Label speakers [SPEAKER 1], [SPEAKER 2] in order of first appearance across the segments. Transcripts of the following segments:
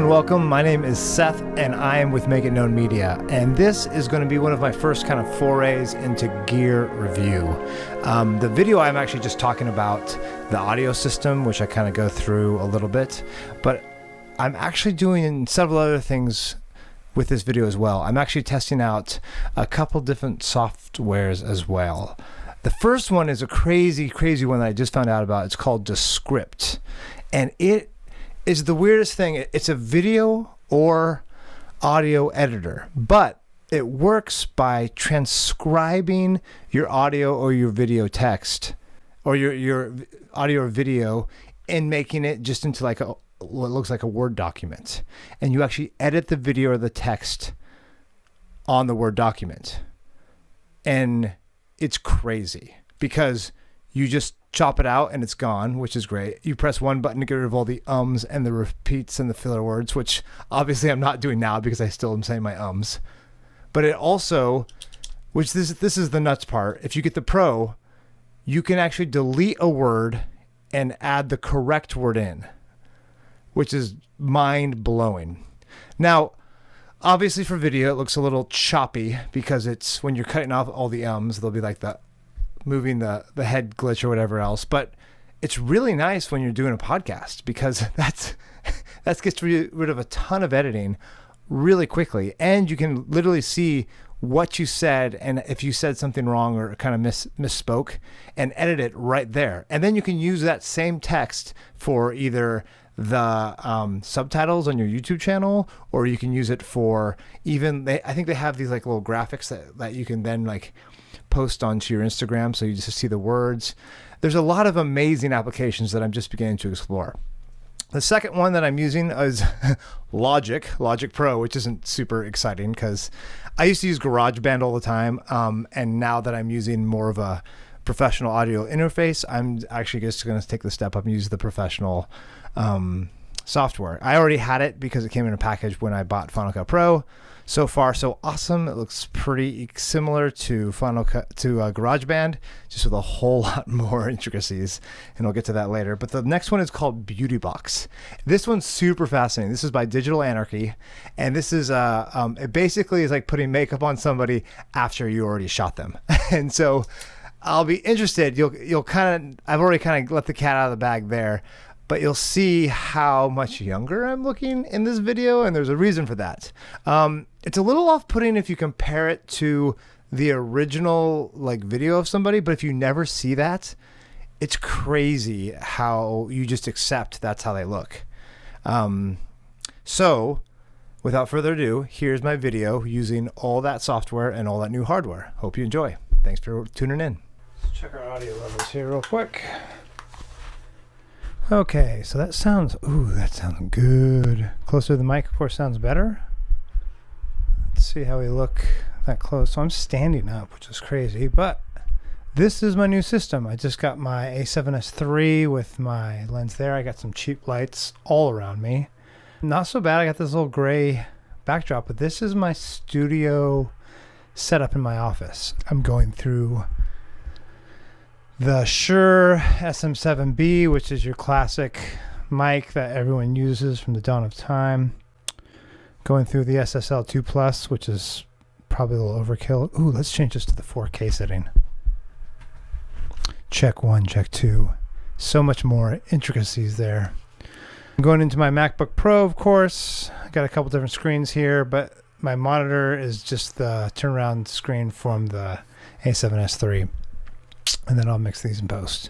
[SPEAKER 1] and welcome. My name is Seth, and I am with Make It Known Media, and this is going to be one of my first kind of forays into gear review. The video, I'm actually just talking about the audio system, which I kind of go through a little bit, but I'm actually doing several other things with this video as well. I'm actually testing out a couple different softwares as well. The first one is a crazy one that I just found out about. It's called Descript, and it is the weirdest thing. It's a video or audio editor, but it works by transcribing your audio or your video text, or your audio or video, and making it just into like what looks like a Word document. And you actually edit the video or the text on the Word document. And it's crazy because you just chop it out and it's gone, which is great. You press one button to get rid of all the ums and the repeats and the filler words, which obviously I'm not doing now because I still am saying my ums. But it also, which this is the nuts part, if you get the Pro, you can actually delete a word and add the correct word in, which is mind-blowing. Now, obviously for video, it looks a little choppy because it's when you're cutting off all the ums, there'll be like the moving the head glitch or whatever else. But it's really nice when you're doing a podcast because that gets rid of a ton of editing really quickly. And you can literally see what you said, and if you said something wrong or kind of misspoke, and edit it right there. And then you can use that same text for either the subtitles on your YouTube channel, or you can use it for even, I think they have these like little graphics that you can then like post onto your Instagram, so you just see the words. There's a lot of amazing applications that I'm just beginning to explore. The second one that I'm using is Logic Pro, which isn't super exciting because I used to use GarageBand all the time, and now that I'm using more of a professional audio interface, I'm actually just going to take the step up and use the professional software. I already had it because it came in a package when I bought Final Cut Pro. So far, so awesome. It looks pretty similar to GarageBand, just with a whole lot more intricacies, and I'll get to that later. But the next one is called Beauty Box. This one's super fascinating. This is by Digital Anarchy, and this is it basically is like putting makeup on somebody after you already shot them. And so I'll be interested. You'll kind of, I've already kind of let the cat out of the bag there, but you'll see how much younger I'm looking in this video, and there's a reason for that. It's a little off-putting if you compare it to the original like video of somebody, but if you never see that, it's crazy how you just accept that's how they look. So without further ado, here's my video using all that software and all that new hardware. Hope you enjoy. Thanks for tuning in. Let's check our audio levels here real quick. Okay, so that sounds good. Closer to the mic, of course, sounds better. Let's see how we look that close. So I'm standing up, which is crazy, but this is my new system. I just got my A7S III with my lens there. I got some cheap lights all around me. Not so bad. I got this little gray backdrop, but this is my studio setup in my office. I'm going through the Shure SM7b, which is your classic mic that everyone uses from the dawn of time. Going through the SSL2 Plus, which is probably a little overkill. Ooh, let's change this to the 4K setting. Check 1, check 2. So much more intricacies there. I'm going into my MacBook Pro, of course. I got a couple different screens here, but my monitor is just the turnaround screen from the A7S III. And then I'll mix these in post.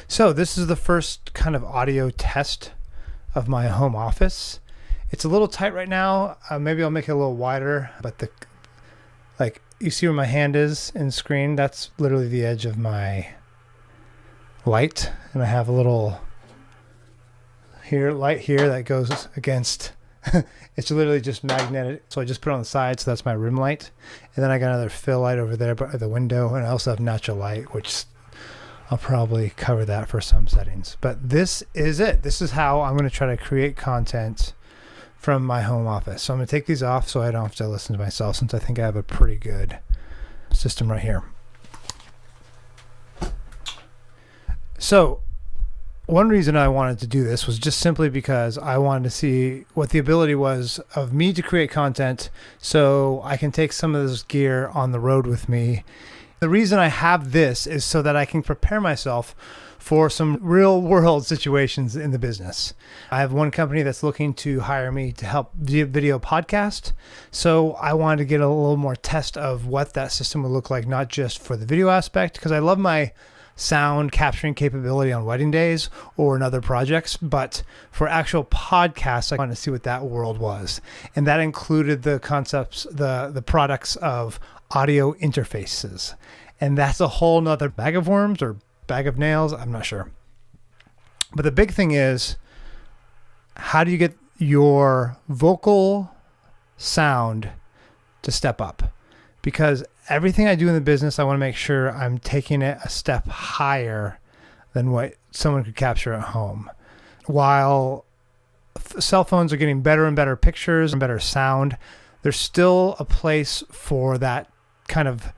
[SPEAKER 1] So this is the first kind of audio test of my home office. It's a little tight right now. Maybe I'll make it a little wider, but like you see where my hand is in the screen, that's literally the edge of my light. And I have a little light here that goes against, it's literally just magnetic. So I just put it on the side. So that's my rim light. And then I got another fill light over there by the window. And I also have natural light, which I'll probably cover that for some settings. But this is it. This is how I'm going to try to create content from my home office. So I'm going to take these off so I don't have to listen to myself, since I think I have a pretty good system right here. So One reason I wanted to do this was just simply because I wanted to see what the ability was of me to create content so I can take some of this gear on the road with me. The reason I have this is so that I can prepare myself for some real world situations in the business. I have one company that's looking to hire me to help video podcast. So I wanted to get a little more test of what that system would look like, not just for the video aspect, because I love my sound capturing capability on wedding days or in other projects, but for actual podcasts, I wanted to see what that world was. And that included the concepts, the products of audio interfaces. And that's a whole nother bag of worms or bag of nails, I'm not sure. But the big thing is, how do you get your vocal sound to step up? Because everything I do in the business, I want to make sure I'm taking it a step higher than what someone could capture at home. While cell phones are getting better and better pictures and better sound, there's still a place for that kind of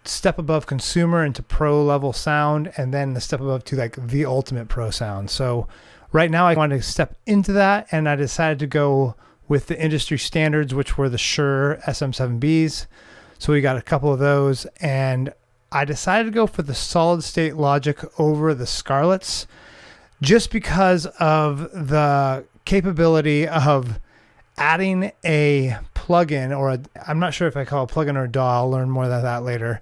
[SPEAKER 1] step above consumer into pro level sound, and then the step above to like the ultimate pro sound. So right now I wanted to step into that, and I decided to go with the industry standards, which were the Shure SM7bs. So we got a couple of those, and I decided to go for the solid state logic over the Scarletts just because of the capability of adding a plugin, or I'm not sure if I call it a plugin or a DAW, I'll learn more about that later,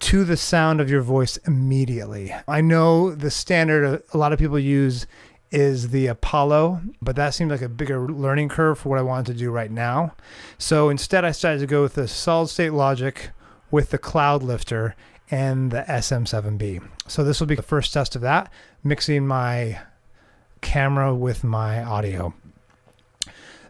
[SPEAKER 1] to the sound of your voice immediately. I know the standard a lot of people use is the Apollo, but that seemed like a bigger learning curve for what I wanted to do right now. So instead I decided to go with the solid state logic with the Cloud Lifter and the SM7b. So this will be the first test of that, mixing my camera with my audio.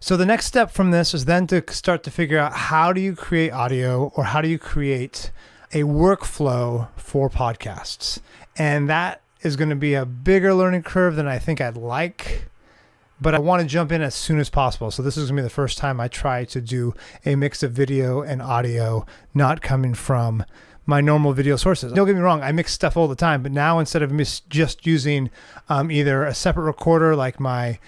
[SPEAKER 1] So the next step from this is then to start to figure out, how do you create audio, or how do you create a workflow for podcasts? And that is going to be a bigger learning curve than I think I'd like, but I want to jump in as soon as possible. So this is going to be the first time I try to do a mix of video and audio, not coming from my normal video sources. Don't get me wrong, I mix stuff all the time, but now instead of just using either a separate recorder like my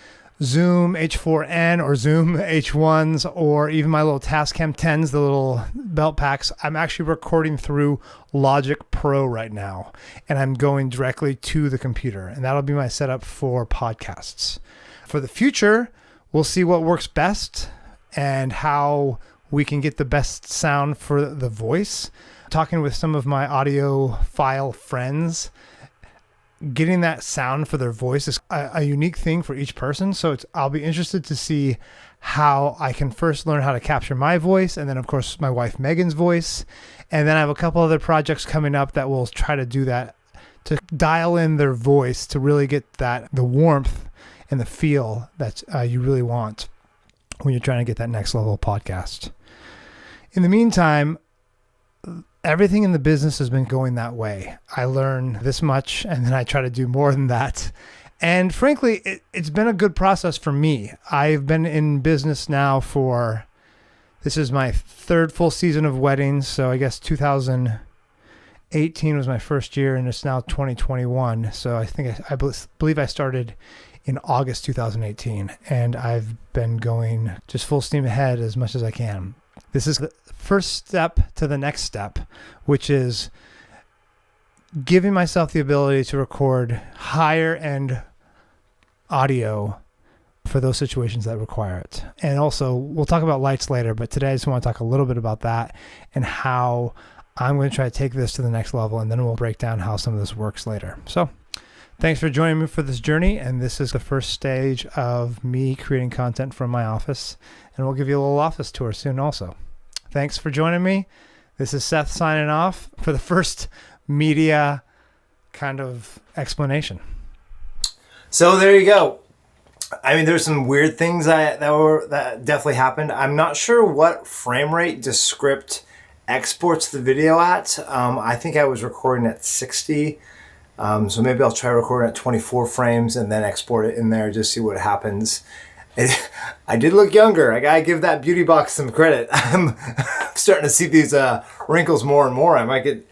[SPEAKER 1] Zoom H4n or Zoom H1s, or even my little Tascam 10s, the little belt packs, I'm actually recording through Logic Pro right now, and I'm going directly to the computer, and that'll be my setup for podcasts. For the future, we'll see what works best and how we can get the best sound for the voice. Talking with some of my audiophile friends, getting that sound for their voice is a unique thing for each person. So I'll be interested to see how I can first learn how to capture my voice, and then of course my wife Megan's voice. And then I have a couple other projects coming up that will try to do that, to dial in their voice to really get the warmth and the feel that you really want when you're trying to get that next level podcast. In the meantime, everything in the business has been going that way. I learn this much, and then I try to do more than that. And frankly, it's been a good process for me. I've been in business now this is my third full season of weddings. So I guess 2018 was my first year, and it's now 2021. So I believe I started in August 2018, and I've been going just full steam ahead as much as I can. This is the first step to the next step, which is giving myself the ability to record higher end audio for those situations that require it. And also, we'll talk about lights later, but today I just want to talk a little bit about that and how I'm going to try to take this to the next level, and then we'll break down how some of this works later. So thanks for joining me for this journey, and this is the first stage of me creating content from my office, and we'll give you a little office tour soon also. Thanks for joining me. This is Seth signing off for the first media kind of explanation. So there you go. I mean, there's some weird things that definitely happened. I'm not sure what frame rate Descript exports the video at. I think I was recording at 60. So maybe I'll try recording at 24 frames and then export it in there, just see what happens. I did look younger. I gotta give that beauty box some credit. I'm starting to see these wrinkles more and more. I might get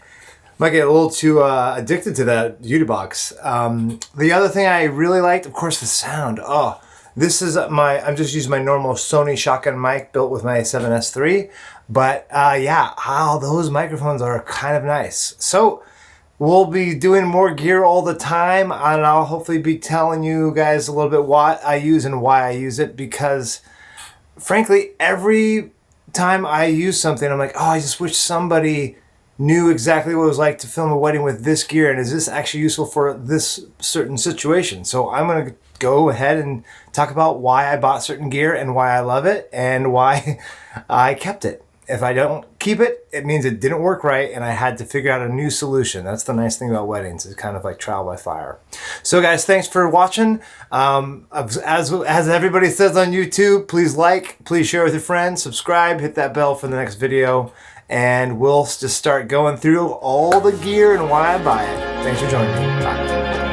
[SPEAKER 1] Might get a little too addicted to that beauty box. The other thing I really liked, of course, the sound. Oh, this is I'm just using my normal Sony shotgun mic built with my A7S III. But yeah, those microphones are kind of nice. So we'll be doing more gear all the time, and I'll hopefully be telling you guys a little bit what I use and why I use it, because frankly, every time I use something, I'm like, oh, I just wish somebody knew exactly what it was like to film a wedding with this gear, and is this actually useful for this certain situation? So I'm going to go ahead and talk about why I bought certain gear and why I love it and why I kept it. If I don't keep it, it means it didn't work right and I had to figure out a new solution. That's the nice thing about weddings. It's kind of like trial by fire. So guys, thanks for watching. As everybody says on YouTube, please like, please share with your friends, subscribe, hit that bell for the next video, and we'll just start going through all the gear and why I buy it. Thanks for joining me. Bye.